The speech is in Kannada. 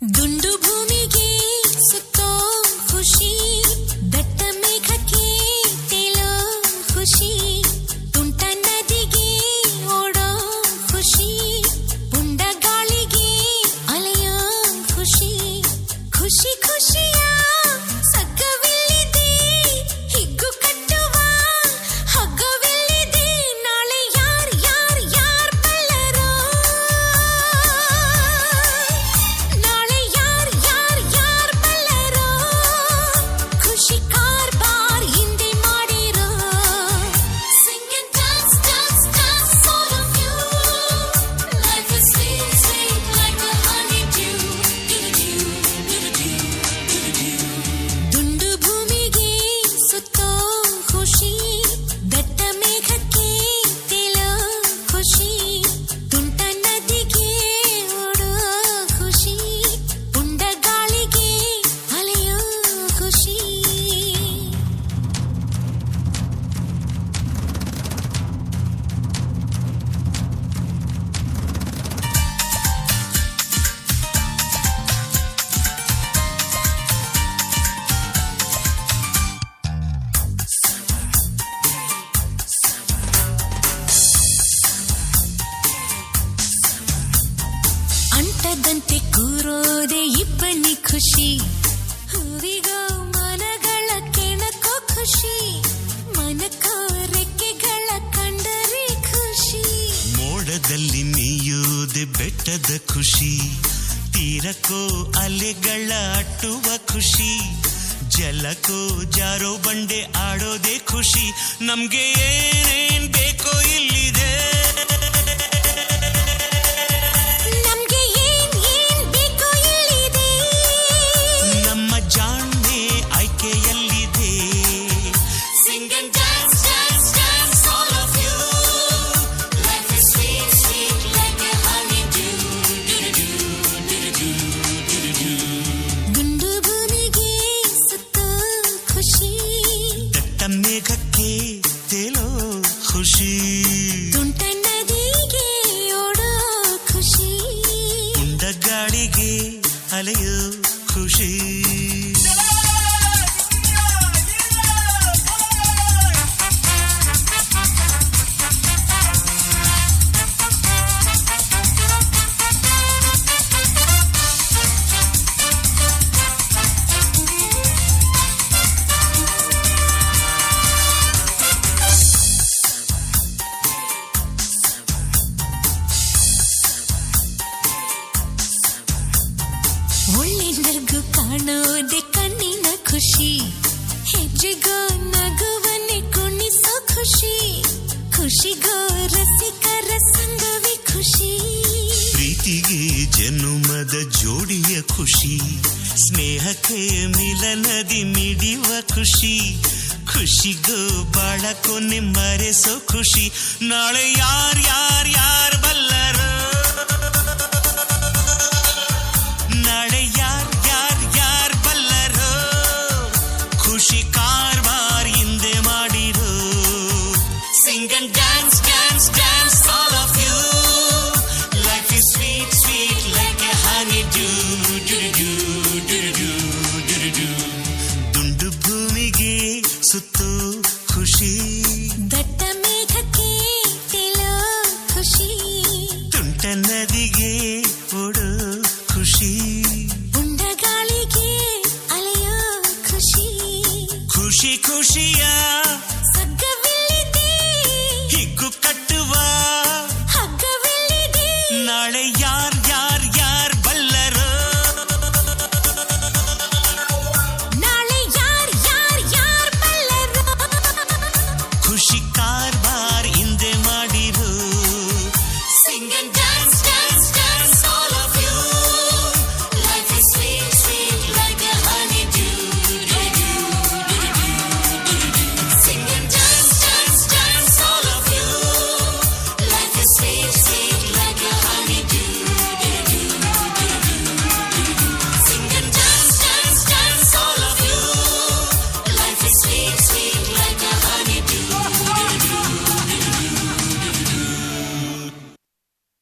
ದುಂಡು ಭೂಮಿಗೆ ಸುತ್ತೋ ಖುಷಿ, ದಟ್ಟ ಮೇಘಕ್ಕೆ ತೇಲೋ ಖುಷಿ, ತುಂಟ ನದಿಗೆ ಓಡೋ ಖುಷಿ, ಪುಂಡ ಗಾಳಿಗೆ ಅಲೆಯೋ ಖುಷಿ, ಖುಷಿ ಖುಷಿಯ ಸಗ್ಗವಿಲ್ಲಿದೆ, ಹಿಗ್ಗು ಕಟ್ಟುವ ಹಗ್ಗವಿಲ್ಲಿದೆ, ನಾಳೆ ಯಾರ್ ಯಾರ್ ಯಾರ್ ಬಲ್ಲರೋ, ನಾಳೆ ಯಾರ್ ಯಾರ್ ಯಾರ್ ಬಲ್ಲರೋ, ಖುಷಿ ಕಾರ್ಬಾರ್ ಹಿಂದೆ ಮಾಡಿರೋ, sing and dance dance dance all of you, life is sweet sweet like a honeydew, ದುಂಡು ಭೂಮಿಗೆ ಸುತ್ತೋ ಖುಷಿ, ದಟ್ಟ ಮೇಘಕ್ಕೆ ತೇಲೋ ಖುಷಿ, ತುಂಟ ನದಿಗೆ ಓಡೋ ಖುಷಿ, ಪುಂಡ ಗಾಳಿಗೆ ಅಲೆಯೋ ಖುಷಿ. ಅಂಟದಂತೆ ಕೂರೋದೆ ಇಬ್ಬನಿ ಖುಷಿ, ಹೂವಿಗೋ ಮನಗಳ ಕೆಣಕೋ ಖುಷಿ, ಮನಕೋ ರೆಕ್ಕೆಗಳ ಕಂಡರೆ ಖುಷಿ, ಮೋಡದಲ್ಲಿ ನೀಯೋದೆ ಬೆಟ್ಟದ ಖುಷಿ, ತೀರಕ್ಕೋ ಅಲೆಗಳ ಅಟ್ಟುವ ಖುಷಿ, ಜಲಕ್ಕೋ ಜಾರೋ ಬಂಡೆ ಆಡೋದೆ ಖುಷಿ, ನಮ್ಗೆ ಏನೇನ್ ಬೇಕೋ ಇಲ್ಲಿದೆ, ನಮ್ಗೆ ಏನ್ ಏನ್ ಬೇಕೋ ಇಲ್ಲಿದೆ, ನಮ್ಮ ಜಾಣ್ಮೆ ಆಯ್ಕೆಯಲ್ಲಿದೆ. sing and dance dance dance all of you, life is sweet sweet like a honeydew, ದುಂಡು ಭೂಮಿಗೆ ಸುತ್ತೋ ಖುಷಿ, ದಟ್ಟ ಮೇಘಕ್ಕೆ ತೇಲೋ ಖುಷಿ, ತುಂಟ ನದಿಗೆ ಓಡೋ ಖುಷಿ, ಪುಂಡ ಗಾಳಿಗೆ ಅಲೆಯೋ ಖುಷಿ. ಒಳ್ಳೆ ನಗು ಕಾಣೋದೆ ಕಣ್ಣಿನ ಖುಷಿ, ಹೆಜ್ಜೆಗೋ ನಗುವನ್ನೇ ಕುಣಿಸೋ ಖುಷಿ, ಖುಷಿಗೋ ರಸಿಕರ ಸಂಗವೇ ಖುಷಿ, ಪ್ರೀತಿಗೆ ಜನುಮದ ಜೋಡಿಯ ಖುಷಿ, ಸ್ನೇಹಕ್ಕೆ ಮಿಲನದಿ ಮಿಡಿಯುವ ಖುಷಿ, ಖುಷಿಗೂ ಬಾಳ ಕೊನೆ ಮರೆಸೋ ಖುಷಿ, ನಾಳೆ ಯಾರ್ ಯಾರ್ ಯಾರ್ ಬಲ್ಲರೋ, ನಾಳೆ ಯಾರ್ ಯಾರ್ ಯಾರ್ ಬಲ್ಲರೋ, ಖುಷಿ ಕಾರ್ಬಾರ್ ಹಿಂದೆ ಮಾಡಿರೋ, sing and dance dance dance all of you, life is sweet sweet like a honeydew.